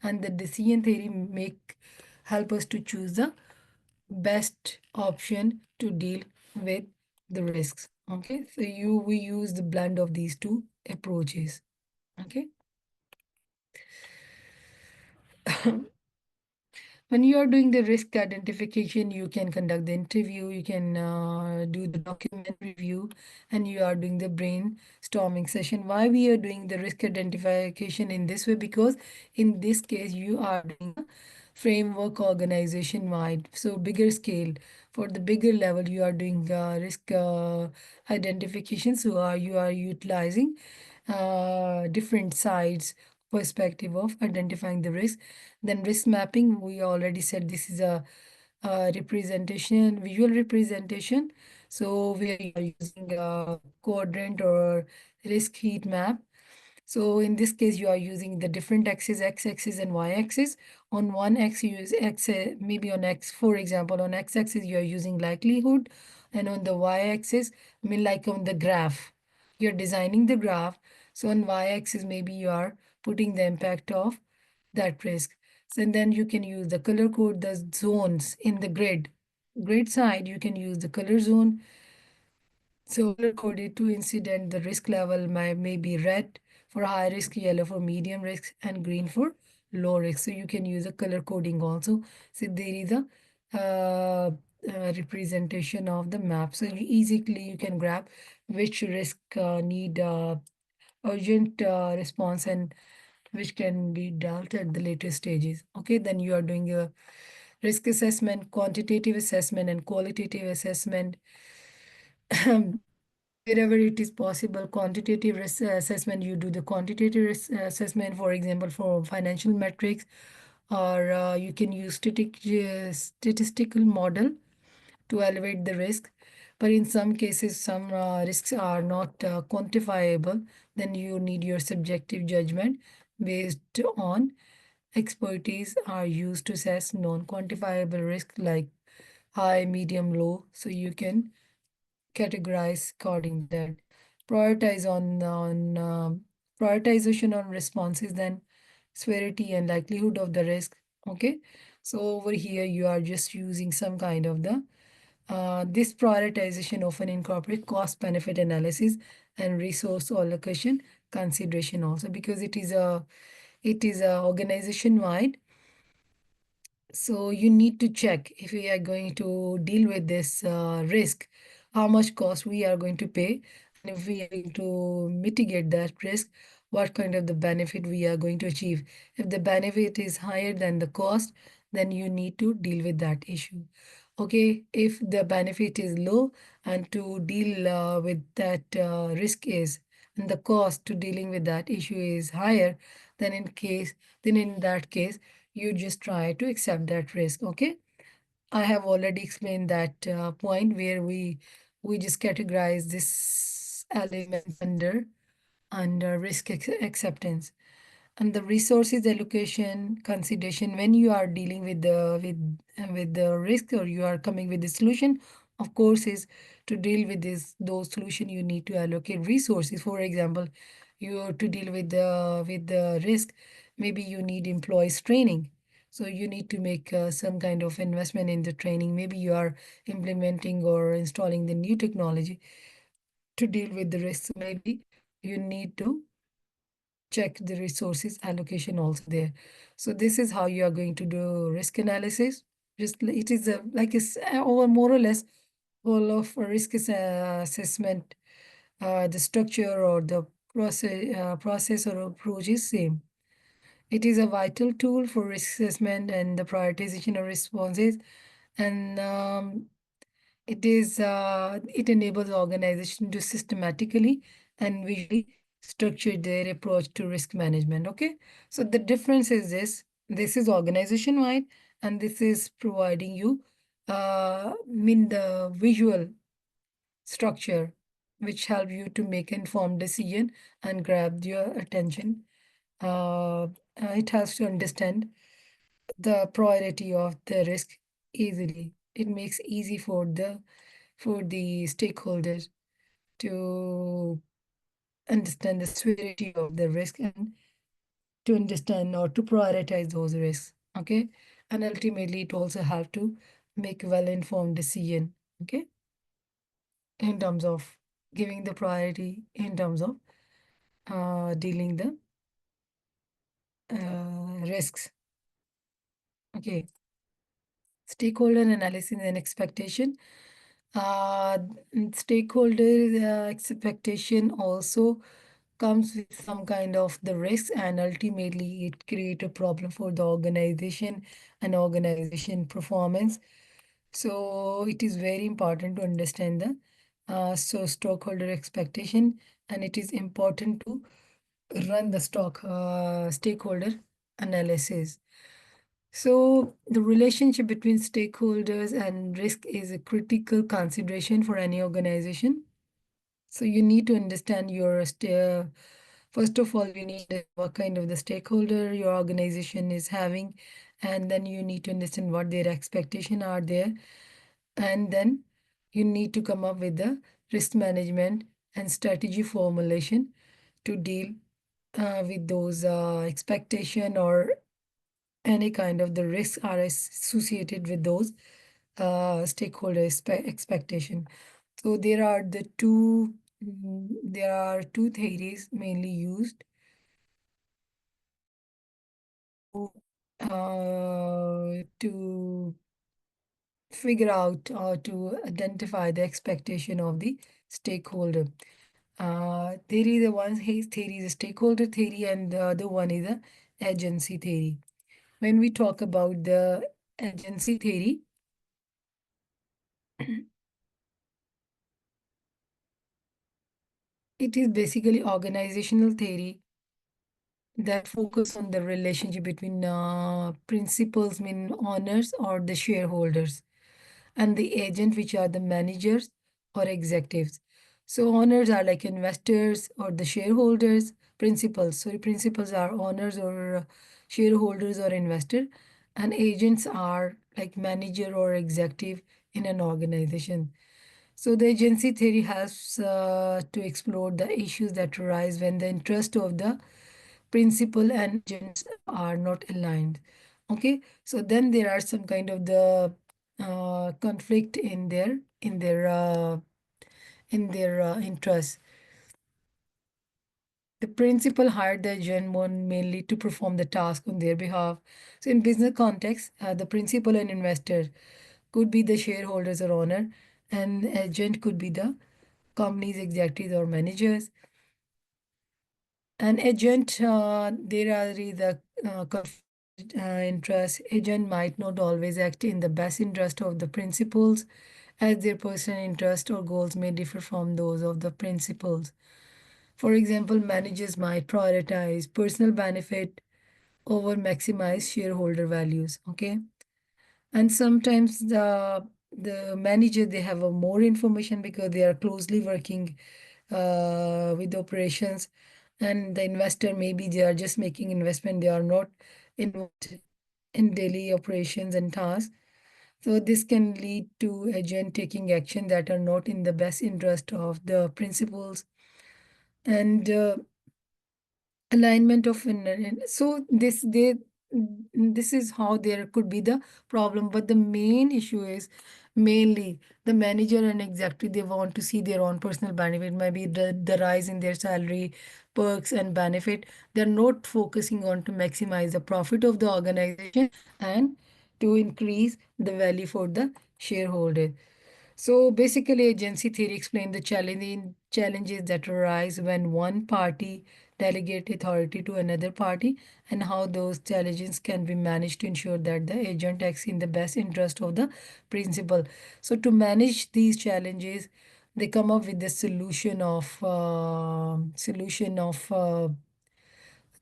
and the decision theory make help us to choose the best option to deal with the risks. Okay, so we use the blend of these two approaches. Okay. When you are doing the risk identification, you can conduct the interview, you can do the document review, and you are doing the brainstorming session. Why we are doing the risk identification in this way? Because in this case, you are doing a framework organization wide, so bigger scale. For the bigger level, you are doing risk identification. So you are utilizing different sides perspective of identifying the risk. Then risk mapping, we already said this is a representation, visual representation. So where you are using a quadrant or risk heat map. So in this case, you are using the different axes, x-axis and y-axis. On one x, you use x, maybe on x, for example, on x-axis, you are using likelihood. And on the y-axis, I mean like on the graph, you're designing the graph. So on y-axis, maybe you are putting the impact of that risk. So and then you can use the color code, the zones in the grid. Grid side, you can use the color zone, so color coded to incident, the risk level may be red for high risk, yellow for medium risk, and green for low risk. So you can use a color coding also. So there is a representation of the map. So easily you can grab which risk need urgent response and which can be dealt at the later stages. Okay, then you are doing a risk assessment, quantitative assessment, and qualitative assessment. Wherever it is possible, quantitative risk assessment, you do the quantitative risk assessment, for example, for financial metrics, or you can use statistical model to elevate the risk. But in some cases, some risks are not quantifiable. Then you need your subjective judgment based on expertise are used to assess non-quantifiable risk like high, medium, low. So you can categorize according to that. Prioritize on prioritization on responses, then severity and likelihood of the risk. Okay, so over here you are just using some kind of the this prioritization often incorporate cost benefit analysis and resource allocation consideration also, because it is a organization wide. So you need to check if we are going to deal with this risk, how much cost we are going to pay, and if we are going to mitigate that risk, what kind of the benefit we are going to achieve. If the benefit is higher than the cost, then you need to deal with that issue. Okay, if the benefit is low and to deal with that risk is, and the cost to dealing with that issue is higher, then in that case you just try to accept that risk. Okay, I have already explained that point where we just categorize this elements under risk acceptance. And the resources allocation consideration, when you are dealing with the risk or you are coming with the solution, of course, is to deal with those solution you need to allocate resources. For example, you to deal with the risk, maybe you need employees training, so you need to make some kind of investment in the training. Maybe you are implementing or installing the new technology to deal with the risk. Maybe you need to check the resources allocation also there. So this is how you are going to do risk analysis. Just it is like or more or less all of a risk assessment. The structure or the process or approach is same. It is a vital tool for risk assessment and the prioritization of responses, and it enables the organization to systematically and visually structure their approach to risk management. Okay, so the difference is this is organization wide, and this is providing you mean the visual structure which help you to make informed decision and grab your attention. It has to understand the priority of the risk easily. It makes easy for the stakeholders to understand the severity of the risk and to understand or to prioritize those risks. Okay, and ultimately it also have to make well-informed decision. Okay, in terms of giving the priority in terms of dealing the risks. Okay, stakeholder analysis and expectation. Uh, Stakeholder expectation also comes with some kind of the risks, and ultimately it create a problem for the organization and organization performance. So it is very important to understand the stakeholder expectation, and it is important to run the stakeholder analysis. So the relationship between stakeholders and risk is a critical consideration for any organization. So you need to understand first of all, you need what kind of the stakeholder your organization is having, and then you need to understand what their expectation are there, and then you need to come up with the risk management and strategy formulation to deal with those expectation or any kind of the risks are associated with those stakeholder expectation. So there are two theories mainly used to figure out or to identify the expectation of the stakeholder. Theory, the one theory is a stakeholder theory, and the other one is a agency theory. When we talk about the agency theory, it is basically organizational theory that focus on the relationship between principals, mean owners or the shareholders, and the agent, which are the managers or executives. So owners are like investors or the shareholders. Principals, sorry, principals are owners or shareholders or investor, and agents are like manager or executive in an organization. So the agency theory helps to explore the issues that arise when the interest of the principal and agents are not aligned. Okay, so then there are some kind of the conflict in their interests. The principal hired the agent mainly to perform the task on their behalf. So in business context, the principal and investor could be the shareholders or owner, and agent could be the company's executives or managers. An agent, there are the conflicted interest. Agent might not always act in the best interest of the principals, as their personal interest or goals may differ from those of the principals. For example, managers might prioritize personal benefit over maximize shareholder values. Okay, and sometimes the manager they have a more information because they are closely working with operations, and the investor maybe they are just making investment, they are not involved in daily operations and tasks. So this can lead to agent taking action that are not in the best interest of the principals, and alignment of so this is how there could be the problem, but the main issue is mainly the manager and executive, they want to see their own personal benefit, maybe the rise in their salary, perks and benefit. They're not focusing on to maximize the profit of the organization and to increase the value for the shareholder. So basically, agency theory explains the challenges that arise when one party delegate authority to another party, and how those challenges can be managed to ensure that the agent acts in the best interest of the principal. So to manage these challenges, they come up with the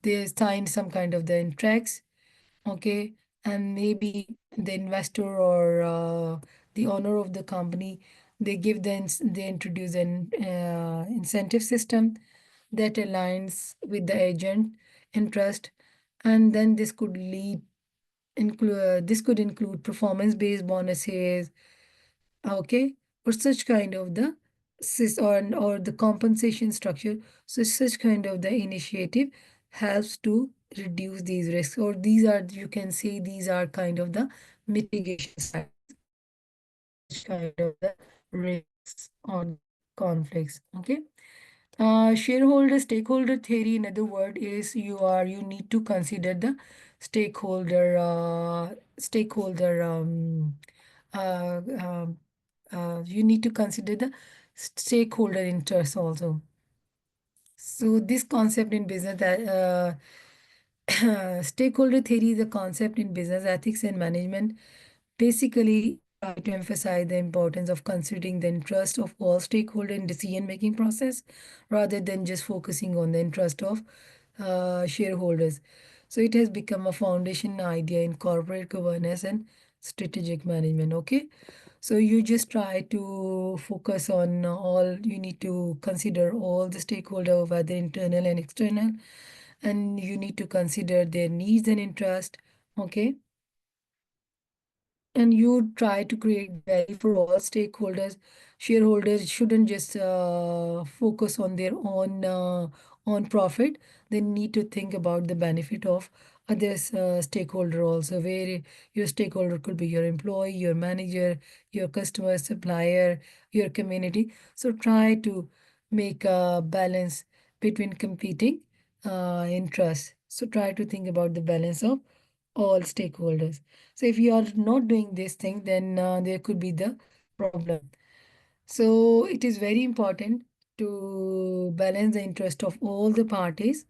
they sign some kind of the contracts, okay, and maybe the investor or the owner of the company, they introduce an incentive system that aligns with the agent interest, and then this could include performance based bonuses, okay, or such kind of the or the compensation structure. So such kind of the initiative helps to reduce these risks, or these are, you can say, these are kind of the mitigation sides of such kind of the risks or the conflicts, okay. Stakeholder theory, in other word, is you need to consider the stakeholder uh, um, you need to consider the stakeholder interests also. So this concept in business that stakeholder theory is a concept in business ethics and management. Basically, try to emphasize the importance of considering the interest of all stakeholders in decision-making process rather than just focusing on the interest of shareholders. So it has become a foundation idea in corporate governance and strategic management. Okay, so you just try to focus on all. You need to consider all the stakeholder, whether internal and external, and you need to consider their needs and interest. Okay, and you try to create value for all stakeholders. Shareholders shouldn't just focus on their own profit. They need to think about the benefit of others stakeholder also, where your stakeholder could be your employee, your manager, your customer, supplier, your community. So try to make a balance between competing interests. So try to think about the balance of all stakeholders. So if you are not doing this thing, then there could be the problem. So it is very important to balance the interest of all the parties.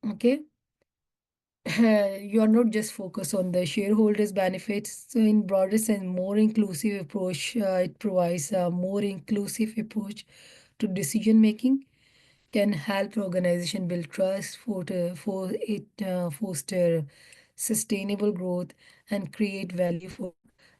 Okay. You are not just focused on the shareholders' benefits. So in broader sense, more inclusive approach, it provides a more inclusive approach to decision making, can help organization build trust, foster sustainable growth, and create value for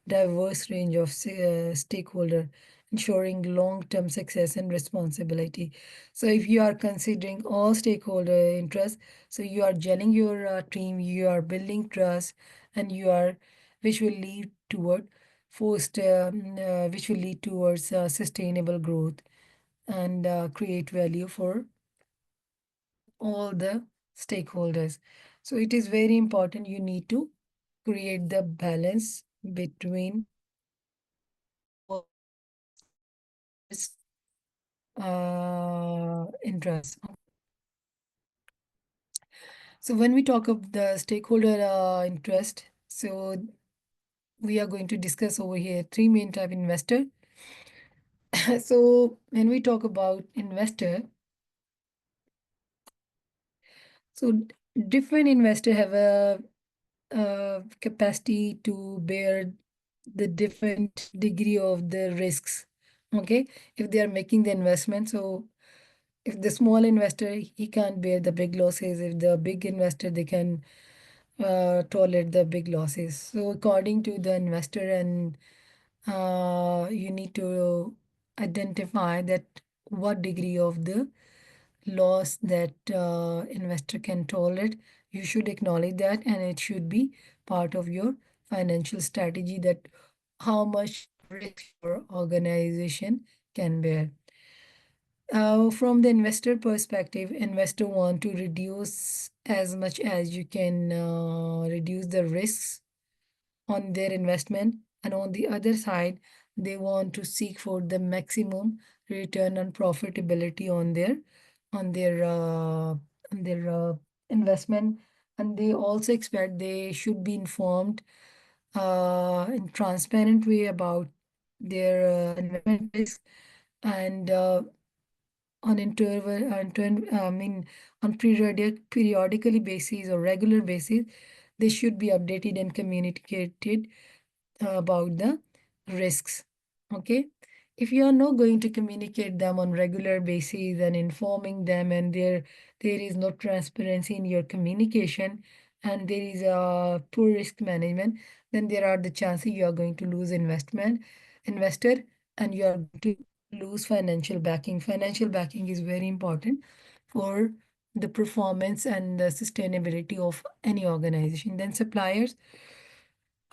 diverse range of stakeholder, ensuring long-term success and responsibility. So if you are considering all stakeholder interests, so you are gelling your team, you are building trust, and which will lead toward which will lead towards sustainable growth and create value for all the stakeholders. So it is very important, you need to create the balance between all stakeholders' interests. So when we talk of the stakeholder interest, so we are going to discuss over here three main type investor. So when we talk about investor, so different investor have a capacity to bear the different degree of the risks. Okay, if they are making the investment, so if the small investor, he can't bear the big losses. If the big investor, they can tolerate the big losses. So according to the investor, and you need to identify that what degree of the loss that investor can tolerate. You should acknowledge that, and it should be part of your financial strategy, that how much risk your organization can bear. From the investor perspective, investor want to reduce as much as you can reduce the risks on their investment, and on the other side, they want to seek for the maximum return on profitability on their uh, on their investment, and they also expect they should be informed in transparent way about their investment risk, and I mean, on periodically basis or regular basis, they should be updated and communicated about the risks. Okay. if you are not going to communicate them on regular basis and informing them, and there is no transparency in your communication, and there is a poor risk management, then there are the chances you are going to lose investor, and you are going to lose financial backing. Financial backing is very important for the performance and the sustainability of any organization. Then suppliers,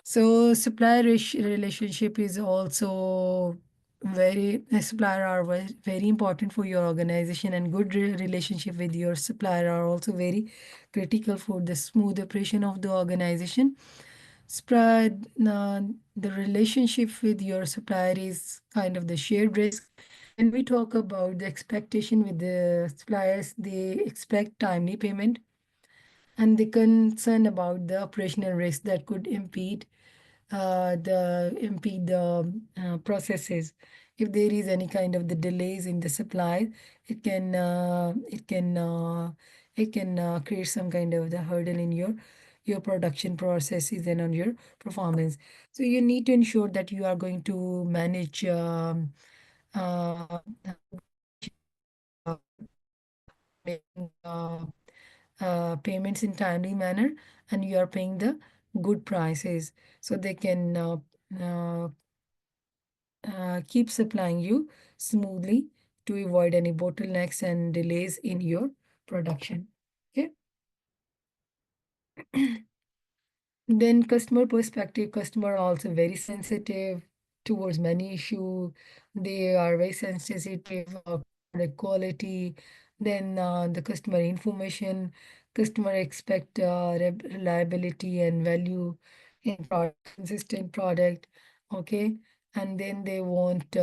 so supplier relationship is also supplier are very important for your organization, and good relationship with your supplier are also very critical for the smooth operation of the organization. Spread the relationship with your supplier is kind of the shared risk. When we talk about the expectation with the suppliers, they expect timely payment, and they concern about the operational risk that could impede the processes. If there is any kind of the delays in the supply, it can create some kind of the hurdle in your production processes and on your performance. So you need to ensure that you are going to manage making payments in timely manner, and you are paying the good prices, so they can uh, keep supplying you smoothly to avoid any bottlenecks and delays in your production. Okay. Then customer perspective, customer are also very sensitive towards many issue. They are very sensitive of product quality. Then the customer information, customer expect reliability and value in product, consistent product. Okay. And then they want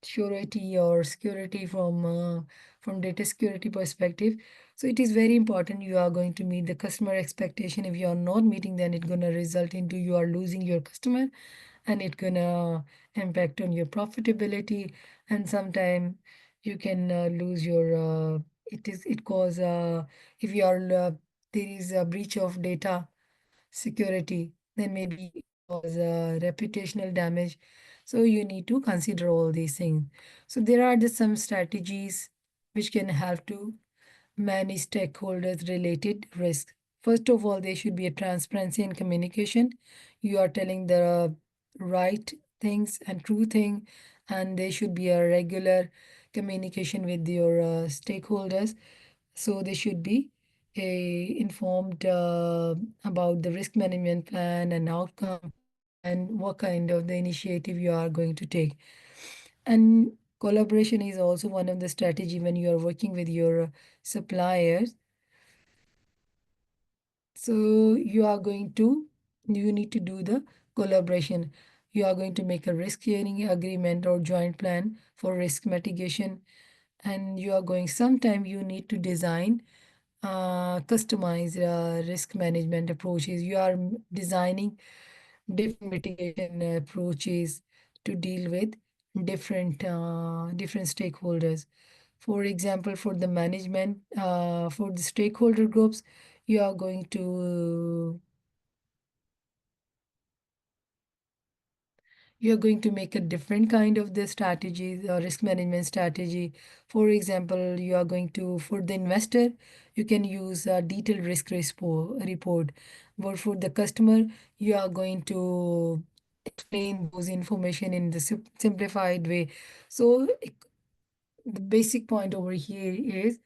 surety or security from data security perspective. So it is very important you are going to meet the customer expectation. If you are not meeting, then it's gonna result into you are losing your customer, and it gonna impact on your profitability. And sometime you can lose your it cause if you are there is a breach of data security, then maybe it cause reputational damage. So you need to consider all these things. So there are just some strategies which can help to manage stakeholders related risks. First of all, there should be a transparency in communication. You are telling the right things and true thing, and there should be a regular communication with your stakeholders. So they should be informed about the risk management plan and outcome, and what kind of the initiative you are going to take. And collaboration is also one of the strategy when you are working with your suppliers. So you need to do the collaboration. You are going to make a risk sharing agreement or joint plan for risk mitigation, and you are going sometime you need to design customized risk management approaches. You are designing different mitigation approaches to deal with different stakeholders. For example, for the management, for the stakeholder groups, you are going to you're going to make a different kind of the strategy or risk management strategy. For example, you are going to, for the investor, you can use a detailed report. But for the customer, you are going to explain those information in the simplified way. So the basic point over here is,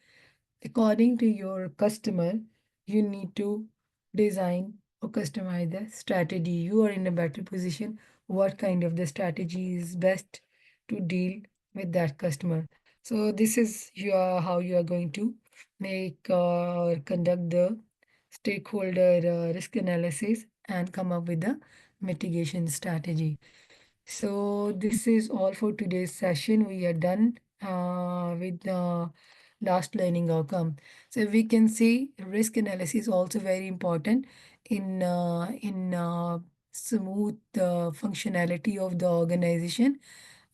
according to your customer, you need to design or customize the strategy. You are in a better position. What kind of the strategy is best to deal with that customer? So this is how you are going to make or conduct the stakeholder risk analysis and come up with the mitigation strategy. So this is all for today's session. We are done with the last learning outcome. So we can see risk analysis is also very important in smooth functionality of the organization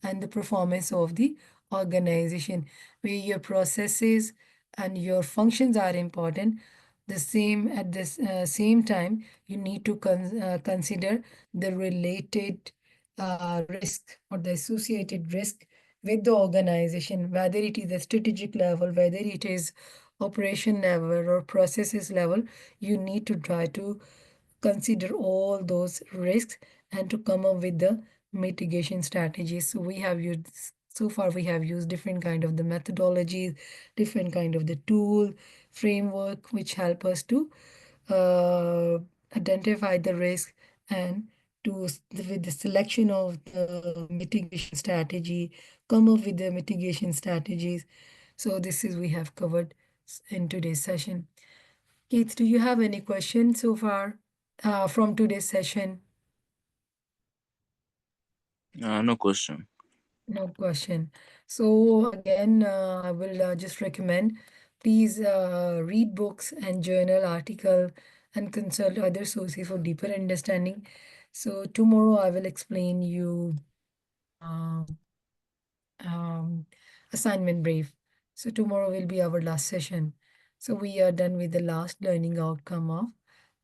and the performance of the organization, where your processes and your functions are important. The same at the same time, you need to consider the related risk or the associated risk with the organization, whether it is a strategic level, whether it is operation level or processes level, you need to try to consider all those risks and to come up with the mitigation strategies. So we have used so far we have used different kind of the methodologies, different kind of the tool framework which help us to uh, identify the risk and with the selection of the mitigation strategy, come up with the mitigation strategies. So this is we have covered in today's session. Keith, do you have any questions so far from today's session? No question. No question. So again, I will just recommend, please read books and journal article and consult other sources for deeper understanding. So tomorrow I will explain you uh, um, assignment brief. So tomorrow will be our last session. So we are done with the last learning outcome of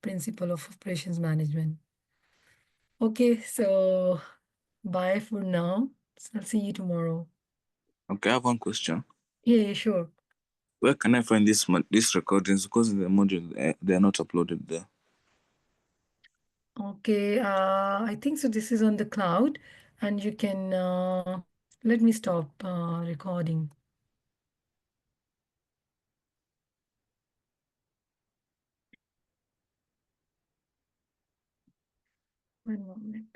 principle of operations management. Okay, so bye for now. I'll see you tomorrow. Okay, I have one question. Yeah, sure. Where can I find these recordings? Because in the module they are not uploaded there. Okay, I think so. This is on the cloud, and you can let me stop recording. One moment.